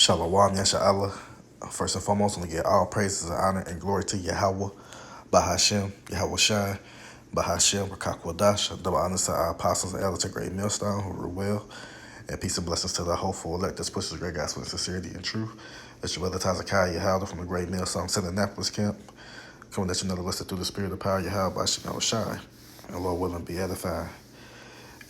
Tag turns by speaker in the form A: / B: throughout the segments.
A: Shalom, Yasha'Allah. First and foremost, I want to give all praises and honor and glory to Yahweh, Bahashem, Yahweh Shai, Bahashem, Rakakwadash. Double honors to our apostles and elders to Great Millstone who rule well, and peace and blessings to the hopeful elect that pushes the great gospel in sincerity and truth. That's your brother Tazakiah Yahweh from the Great Millstone, Annapolis camp, coming at you another lesson through the spirit of power, Yahweh, Bahashem, Yahweh Shai, and Lord willing, be edified.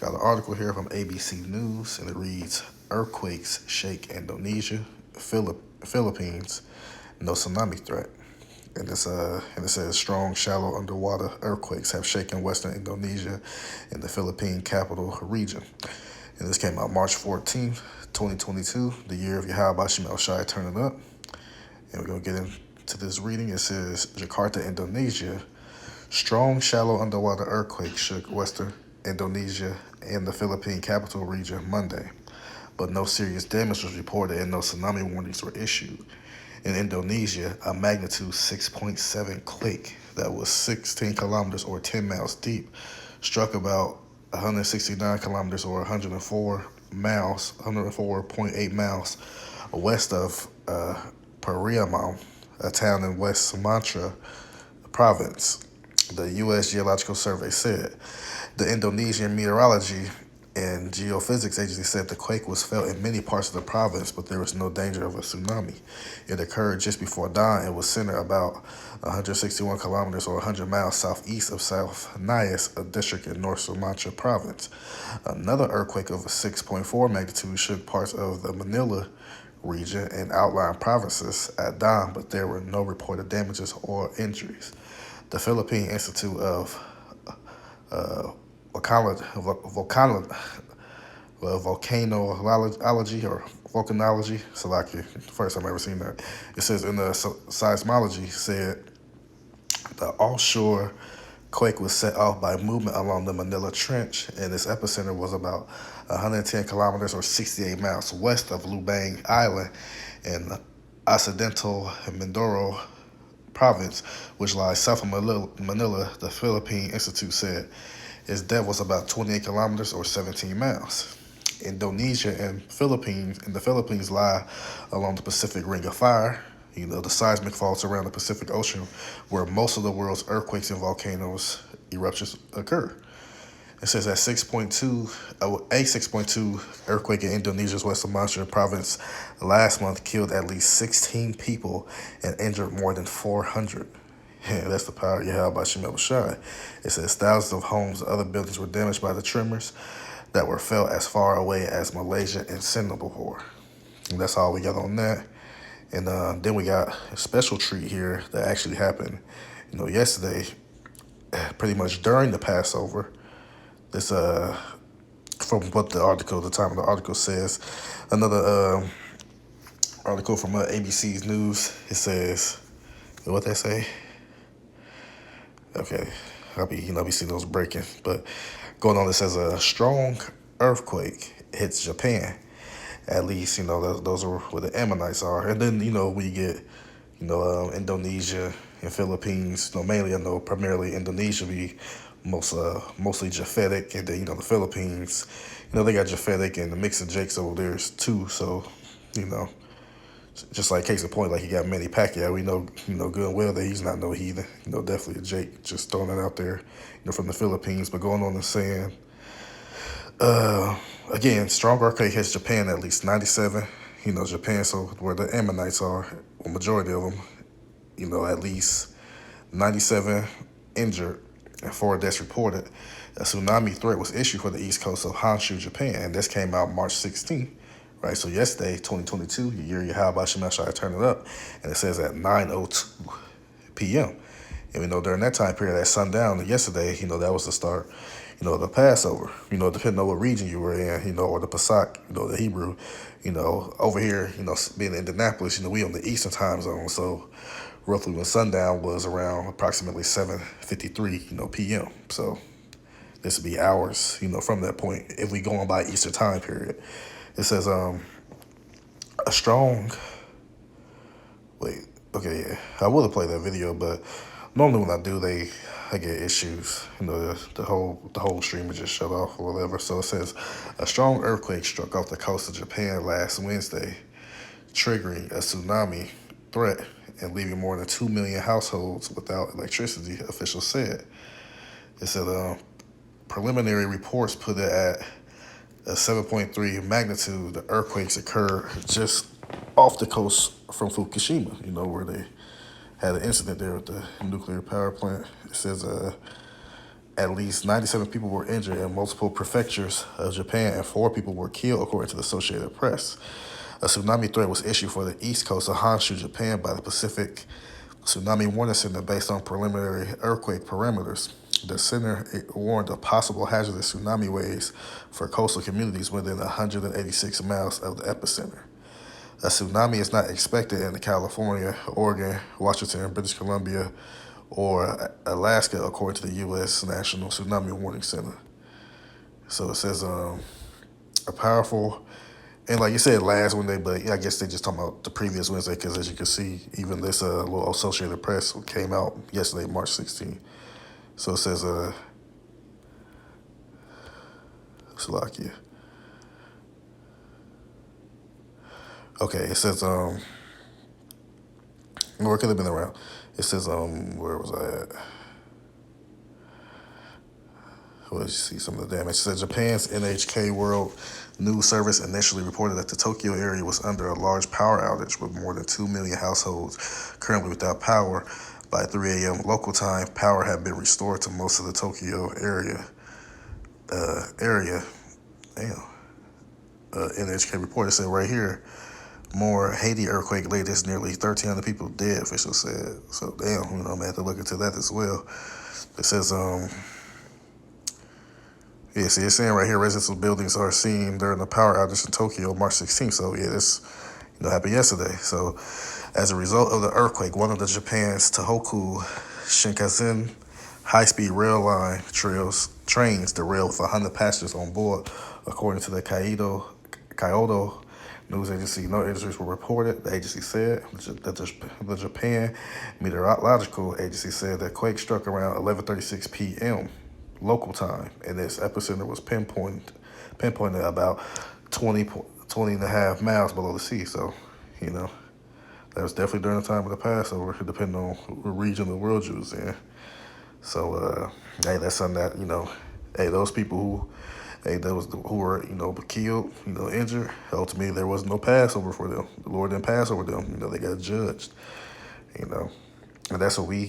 A: Got an article here from ABC News, and it reads, Earthquakes shake Indonesia, Philippines, no tsunami threat. And it says strong, shallow underwater earthquakes have shaken western Indonesia and the Philippine capital region. And this came out March 14th, 2022, the year of Yahweh Bashem El Shai turning up. And we're going to get into this reading. It says, Jakarta, Indonesia, strong, shallow underwater earthquake shook western Indonesia and the Philippine capital region Monday, but no serious damage was reported and no tsunami warnings were issued. In Indonesia, a magnitude 6.7 quake that was 16 kilometers or 10 miles deep struck about 169 kilometers or 104.8 miles west of Pariaman, a town in West Sumatra province, the U.S. Geological Survey said. The Indonesian Meteorology and Geophysics Agency said the quake was felt in many parts of the province, but there was no danger of a tsunami. It occurred just before dawn and was centered about 161 kilometers or 100 miles southeast of South Nias, a district in North Sumatra province. Another earthquake of a 6.4 magnitude shook parts of the Manila region and outlying provinces at dawn, but there were no reported damages or injuries. The Philippine Institute of volcanology or volcanology, Salaki, first time I've ever seen that. It says in the seismology said the offshore quake was set off by movement along the Manila Trench, and its epicenter was about 110 kilometers or 68 miles west of Lubang Island in Occidental Mindoro province, which lies south of Manila. The Philippine Institute said its depth was about 28 kilometers or 17 miles. Indonesia and the Philippines lie along the Pacific Ring of Fire, the seismic faults around the Pacific Ocean where most of the world's earthquakes and volcanoes eruptions occur. It says that a 6.2 earthquake in Indonesia's West Sumatra province last month killed at least 16 people and injured more than 400. Yeah, that's the power of Yahweh Bashem El Shai. It says thousands of homes and other buildings were damaged by the tremors that were felt as far away as Malaysia and Singapore. And that's all we got on that. And then we got a special treat here that actually happened, yesterday, pretty much during the Passover. This from what the time of the article says. Another article from ABC's News. It says, what they say? Okay, I'll be seeing those breaking. But going on, it says a strong earthquake hits Japan. At least, those are where the Ammonites are. And then, we get, Indonesia and Philippines. Mainly, I know primarily Indonesia be mostly Japhetic, and then, the Philippines, they got Japhetic and the mix of Jakes over there too. So, just like case in point, like you got Manny Pacquiao, we know, good and well that he's not no heathen. Definitely a Jake, just throwing it out there, from the Philippines. But going on and saying, again, strong earthquake hits Japan at least 97. Japan, so where the Ammonites are, a majority of them, at least 97 injured and 4 deaths reported. A tsunami threat was issued for the east coast of Honshu, Japan, and this came out March 16th. Right, so yesterday, 2022, year Yahweh Bashem El Shai turned it up, and it says at 9:02 p.m. And we know during that time period, at sundown yesterday, that was the start, of the Passover. Depending on what region you were in, or the Pesach, the Hebrew, over here, being in Indianapolis, we on the Eastern time zone, so roughly when sundown was around approximately 7:53, p.m. So this would be hours, from that point if we go on by Eastern time period. It says a strong. Wait, okay, yeah, I would have played that video, but normally when I do, I get issues. The whole stream would just shut off or whatever. So it says a strong earthquake struck off the coast of Japan last Wednesday, triggering a tsunami threat and leaving more than 2 million households without electricity, officials said. It said preliminary reports put it at a 7.3 magnitude. The earthquakes occurred just off the coast from Fukushima, where they had an incident there with the nuclear power plant. It says at least 97 people were injured in multiple prefectures of Japan, and 4 people were killed, according to the Associated Press. A tsunami threat was issued for the east coast of Honshu, Japan, by the Pacific Tsunami Warning Center based on preliminary earthquake parameters. The center warned of possible hazardous tsunami waves for coastal communities within 186 miles of the epicenter. A tsunami is not expected in California, Oregon, Washington, British Columbia, or Alaska, according to the U.S. National Tsunami Warning Center. So it says a powerful, and like you said, last Wednesday, but I guess they just talking about the previous Wednesday, because as you can see, even this little Associated Press came out yesterday, March 16th. So it says, Slovakia. Okay, it says, where could have been around? It says, where was I at? Let's see some of the damage. It says Japan's NHK World News Service initially reported that the Tokyo area was under a large power outage with more than 2 million households currently without power. By 3 a.m. local time, power had been restored to most of the Tokyo area. NHK reported said right here, more Haiti earthquake latest, nearly 1,300 people dead, officials said. So damn, I'm gonna have to look into that as well. It says, it's saying right here, residential buildings are seen during the power outage in Tokyo March 16th. So yeah, this happened yesterday. So as a result of the earthquake, one of the Japan's Tohoku Shinkansen high-speed rail line trains derailed with 100 passengers on board, according to the Kyodo news agency. No injuries were reported. The agency said that the Japan Meteorological Agency said that quake struck around 11:36 p.m. local time, and its epicenter was pinpointed about 20 and a half miles below the sea. So, that was definitely during the time of the Passover, depending on what region of the world you was in. So, hey, that's something that, hey, those people who were, killed, injured, ultimately there was no Passover for them. The Lord didn't pass over them. They got judged, And that's what we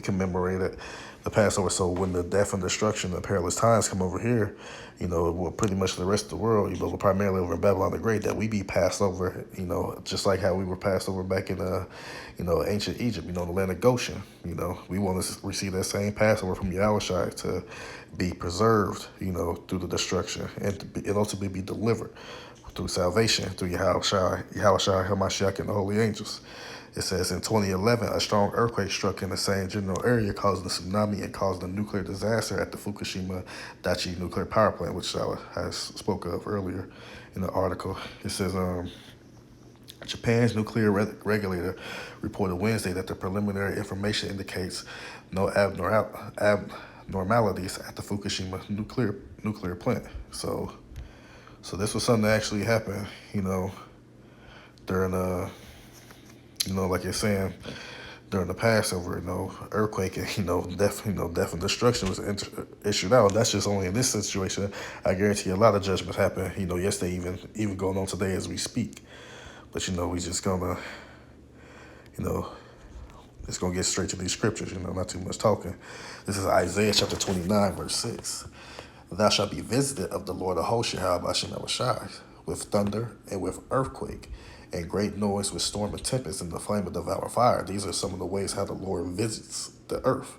A: commemorated the Passover. So when the death and destruction and perilous times come over here, well, pretty much the rest of the world, primarily over in Babylon the Great, that we be passed over, just like how we were passed over back in, ancient Egypt, the land of Goshen. We want to receive that same Passover from Yahushua to be preserved, through the destruction and ultimately be delivered through salvation, through Yahushua, Hamashiach, and the holy angels. It says in 2011, a strong earthquake struck in the same general area, causing a tsunami and caused a nuclear disaster at the Fukushima Daiichi nuclear power plant, which I spoke of earlier in the article. It says Japan's nuclear regulator reported Wednesday that the preliminary information indicates no abnormalities at the Fukushima nuclear plant. So this was something that actually happened, during like you're saying, during the Passover, earthquake and, death and destruction was issued out. That's just only in this situation. I guarantee a lot of judgments happen, yesterday, even going on today as we speak. But, we just gonna, it's gonna get straight to these scriptures, not too much talking. This is Isaiah chapter 29, verse 6. Thou shalt be visited of the Lord of hosts, Yahweh Shai, with thunder and with earthquake, and great noise with storm and tempest and the flame of devour fire. These are some of the ways how the Lord visits the earth,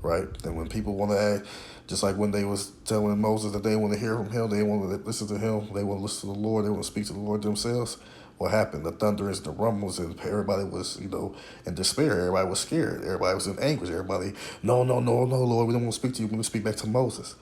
A: right? And when people want to act, just like when they was telling Moses that they want to hear from him, they want to listen to him, they want to listen to the Lord, they want to speak to the Lord themselves. What happened? The thunderings, the rumbles, and everybody was, in despair. Everybody was scared. Everybody was in anguish. Everybody, no, Lord, we don't want to speak to you. We want to speak back to Moses.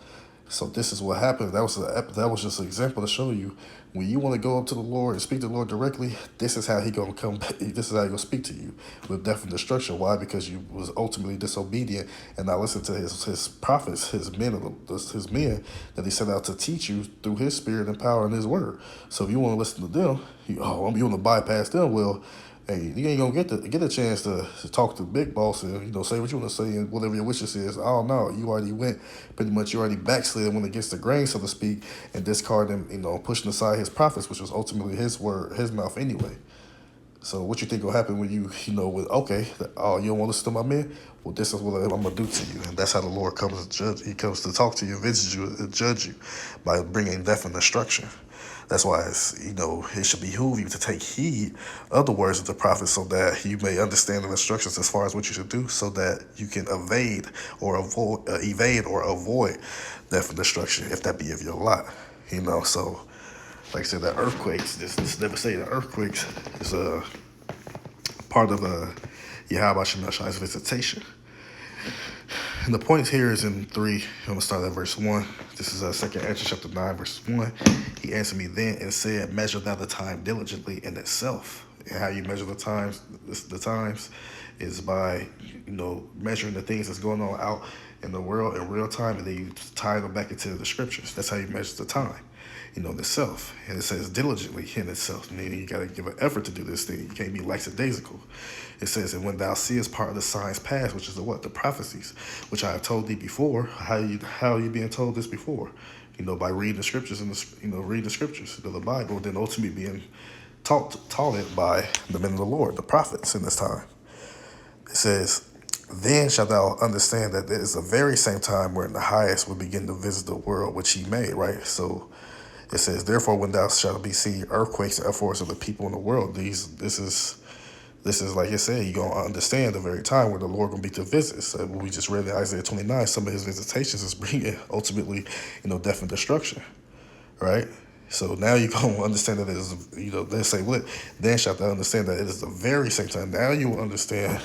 A: So this is what happened. That was just an example to show you when you want to go up to the Lord and speak to the Lord directly. This is how he gonna come. This is how he gonna speak to you with death and destruction. Why? Because you was ultimately disobedient and not listen to his prophets, his men that he sent out to teach you through his spirit and power and his word. So if you want to listen to them, you want to bypass them. Well, hey, you ain't gonna get a chance to talk to the big boss and say what you want to say and whatever your wishes is. Oh no, you already went pretty much. You already backslid, went against the grain, so to speak, and discarding pushing aside his prophets, which was ultimately his word, his mouth anyway. So what you think will happen when with okay, oh, you don't want to listen to my men? Well, this is what I'm gonna do to you, and that's how the Lord comes to judge. He comes to talk to you, visit you, and judge you by bringing death and destruction. That's why it should behoove you to take heed of the words of the prophet so that you may understand the instructions as far as what you should do so that you can evade or avoid death and destruction if that be of your lot. So like I said, the earthquakes, this never say the earthquakes is a part of Yahweh Shemashai's visitation. And the point here is in 3. I'm going to start at verse 1. This is 2nd Ezra chapter 9, verse 1. He answered me then and said, measure thou the time diligently in itself. And how you measure the times is by, measuring the things that's going on out in the world in real time, and then you tie them back into the scriptures. That's how you measure the time, in itself. And it says diligently in itself, meaning you got to give an effort to do this thing. You can't be lackadaisical. It says, and when thou seest part of the signs past, which is the prophecies, which I have told thee before. How are you being told this before? By reading the scriptures and reading the scriptures, the Bible, then ultimately being taught it by the men of the Lord, the prophets in this time. It says, then shalt thou understand that there is the very same time wherein the highest will begin to visit the world which he made, right? So it says, therefore, when thou shalt be seeing earthquakes and efforts of the people in the world, this is like I said, you're going to understand the very time where the Lord going to be to visit. So when we just read in Isaiah 29, some of his visitations is bringing ultimately, death and destruction, right? So now you're going to understand that it is, they say, what? Then shalt thou understand that it is the very same time. Now you will understand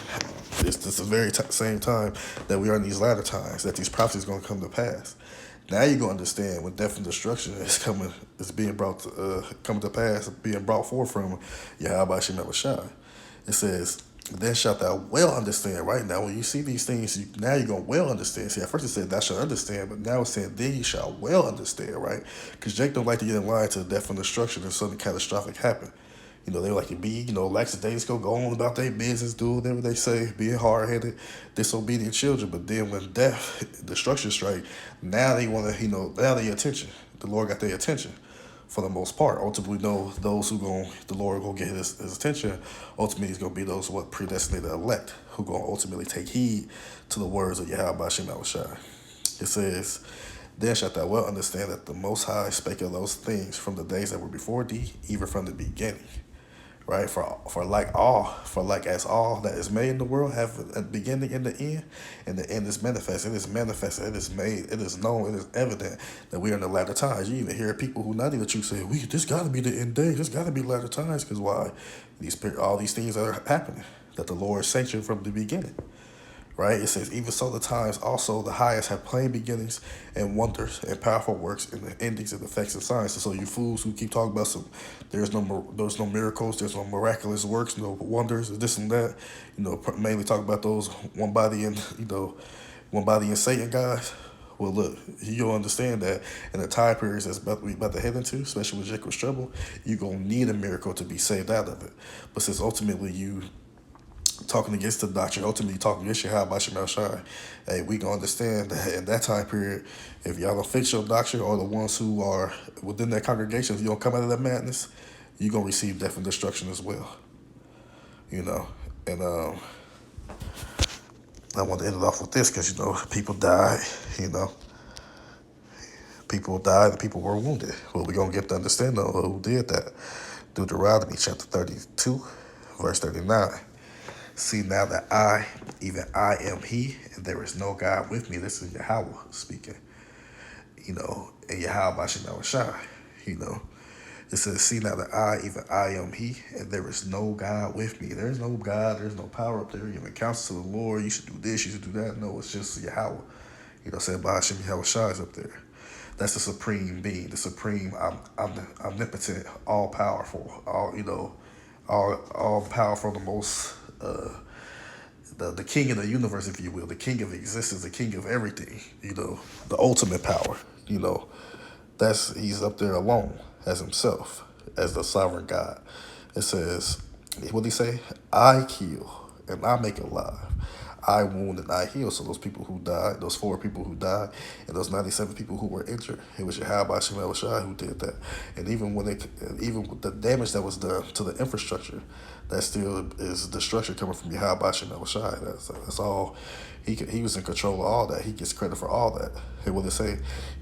A: it's the very same time that we are in these latter times, that these prophecies are going to come to pass. Now you're going to understand when death and destruction is being brought to, coming to pass, being brought forth from Yahweh Shemashai. It says, then shalt thou well understand. Right now, when you see these things, now you're going to well understand. See, at first it said thou shalt understand, but now it's saying then you shall well understand, right? Because Jake don't like to get in line to death and destruction and something catastrophic happen. They like to be, lackadaisical, go on about their business, do whatever they say, being hard-headed, disobedient children. But then when death, destruction strike, now they want to, now their attention. The Lord got their attention for the most part. Ultimately, those the Lord will get his attention. Ultimately, it's going to be those who are predestinated elect, who going to ultimately take heed to the words of Yahweh Shemashai. It says, then shalt thou well understand that the Most High spake of those things from the days that were before thee, even from the beginning. Right, for like as all that is made in the world have a beginning and the end, and the end is manifest. It is manifested. It is made. It is known. It is evident that we are in the latter times. You even hear people who not even true say, this got to be the end days. This got to be latter times, because why? All these things are happening that the Lord sanctioned from the beginning. Right? It says, even so the times also the highest have plain beginnings and wonders and powerful works and the endings and effects of science. And so you fools who keep talking about there's no miracles, there's no miraculous works, no wonders, this and that, mainly talk about those one body and Satan guys. Well, look, you'll understand that in the time periods that's we about to head into, especially with Jacob's trouble, you're going to need a miracle to be saved out of it. But since ultimately you talking against the doctrine, ultimately talking against Yahweh Shemashai, hey, we gonna understand that in that time period, if y'all don't fix your doctrine or the ones who are within that congregation, if you don't come out of that madness, you're gonna receive death and destruction as well. And I want to end it off with this because people died, people died and people were wounded. Well, we're gonna get to understand who did that. Deuteronomy chapter 32, verse 39. See now that I, even I am he, and there is no God with me. This is Yahweh speaking, and Yahweh Shemashai, It says, see now that I, even I am he, and there is no God with me. There's no God, there's no power up there. You have counsel to the Lord, you should do this, you should do that. No, it's just Yahweh. Said by Hashem Yahweh Shai is up there. That's the supreme being, the supreme omnipotent, all powerful, all powerful, the most the king of the universe, if you will, the king of existence, the king of everything. The ultimate power. You know, that's he's up there alone as himself, as the sovereign God. It says, what did he say? I kill and I make alive. I wound and I heal. So those people who died, those 4 people who died, and those 97 people who were injured, it was Yahweh Shem Shai who did that. And even with the damage that was done to the infrastructure, that still is destruction coming from Yahweh Shem Shai. That's all. He was in control of all that. He gets credit for all that. And what they say,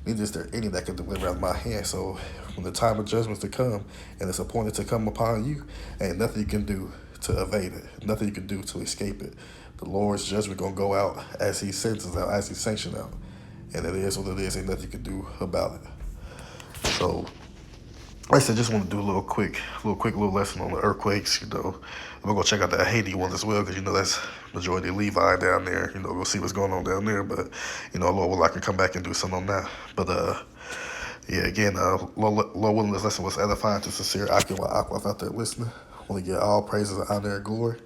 A: neither is there any that can deliver out of my hand. So when the time of judgment to come and it's appointed to come upon you, ain't nothing you can do to evade it. Nothing you can do to escape it. The Lord's judgment gonna go out as He sentences out, as He sanctions out, and it is what it is. Ain't nothing you can do about it. So, like I said, just want to do a little lesson on the earthquakes. I'm gonna go check out that Haiti one as well because that's majority Levi down there. We'll see what's going on down there. But Lord will likely come back and do something on that. But yeah, again, Lord willing, this lesson was edifying to sincere Aqua out there listening. I want to give all praises, honor, and glory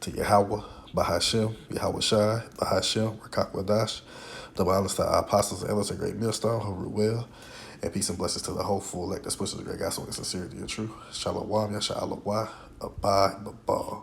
A: to Yahweh, Bahashem, Yahweh Shai, Bahashem, Rakakwadash, the honest to our apostles and elders, a great millstone, who rule well, and peace and blessings to the hopeful elect that pushes the great gospel in sincerity and truth. Shalom, Yasha Allah, Abad, Babal.